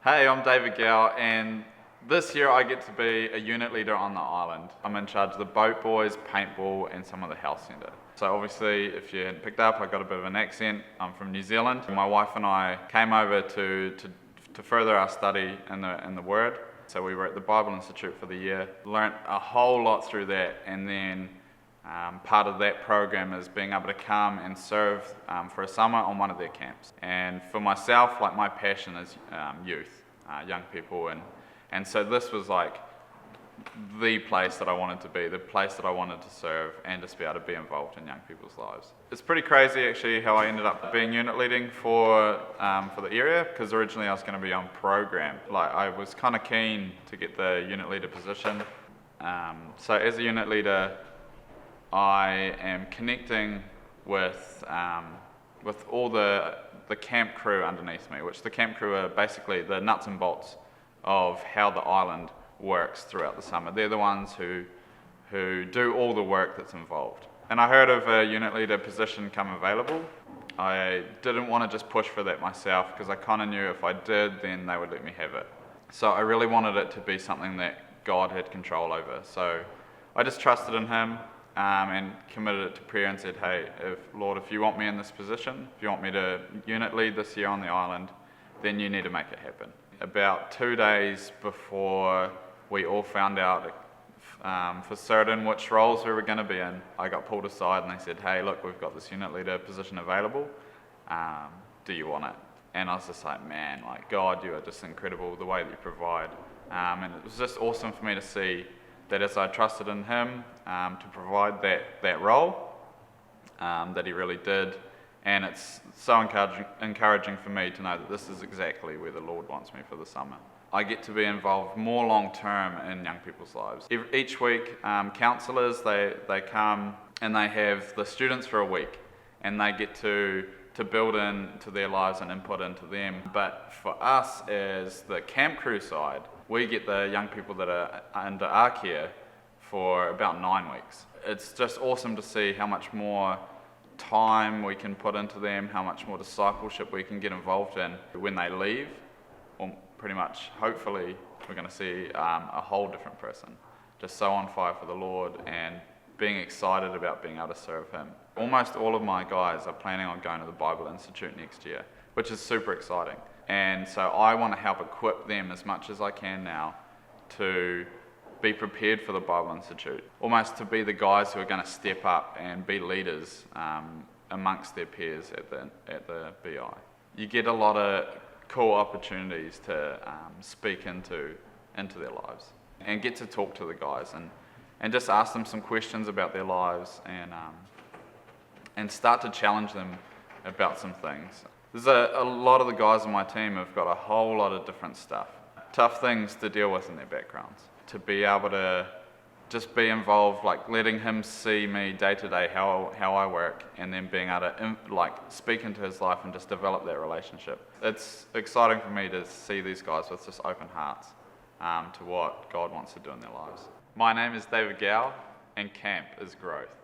Hey, I'm David Gow, and this year I get to be a unit leader on the island. I'm in charge of the boat boys, paintball, and some of the health centre. So obviously, if you hadn't picked up, I got a bit of an accent. I'm from New Zealand. My wife and I came over to further our study in the Word. So we were at the Bible Institute for the year, learnt a whole lot through that, and then part of that program is being able to come and serve for a summer on one of their camps. And for myself, like, my passion is youth, young people, and so this was like the place that I wanted to be, the place that I wanted to serve, and just be able to be involved in young people's lives. It's pretty crazy actually how I ended up being unit leading for the area, because originally I was going to be on program. Like, I was kind of keen to get the unit leader position. So as a unit leader, I am connecting with all the camp crew underneath me, which the camp crew are basically the nuts and bolts of how the island works throughout the summer. They're the ones who do all the work that's involved. And I heard of a unit leader position come available. I didn't want to just push for that myself, because I kind of knew if I did, then they would let me have it. So I really wanted it to be something that God had control over. So I just trusted in Him. And committed it to prayer and said, hey, Lord, if you want me in this position, if you want me to unit lead this year on the island, then you need to make it happen. About 2 days before we all found out for certain which roles we were going to be in, I got pulled aside and they said, hey, look, we've got this unit leader position available. Do you want it? And I was just like, man, like, God, you are just incredible, the way that you provide. And it was just awesome for me to see that as I trusted in Him to provide that role, that He really did. And it's so encouraging for me to know that this is exactly where the Lord wants me for the summer. I get to be involved more long term in young people's lives. Each week, counsellors, they come and they have the students for a week, and they get to build into their lives and input into them. But for us as the camp crew side, we get the young people that are under our care for about 9 weeks. It's just awesome to see how much more time we can put into them, how much more discipleship we can get involved in when they leave. Or pretty much, hopefully, we're going to see a whole different person, just so on fire for the Lord and being excited about being able to serve Him. Almost all of my guys are planning on going to the Bible Institute next year, which is super exciting. And so I want to help equip them as much as I can now to be prepared for the Bible Institute, almost to be the guys who are going to step up and be leaders amongst their peers at the BI. You get a lot of cool opportunities to speak into their lives and get to talk to the guys and just ask them some questions about their lives and start to challenge them about some things. There's a lot of the guys on my team have got a whole lot of different stuff, tough things to deal with in their backgrounds. To be able to just be involved, like letting Him see me day to day, how I work, and then being able to speak into his life and just develop that relationship. It's exciting for me to see these guys with just open hearts to what God wants to do in their lives. My name is David Gow, and camp is growth.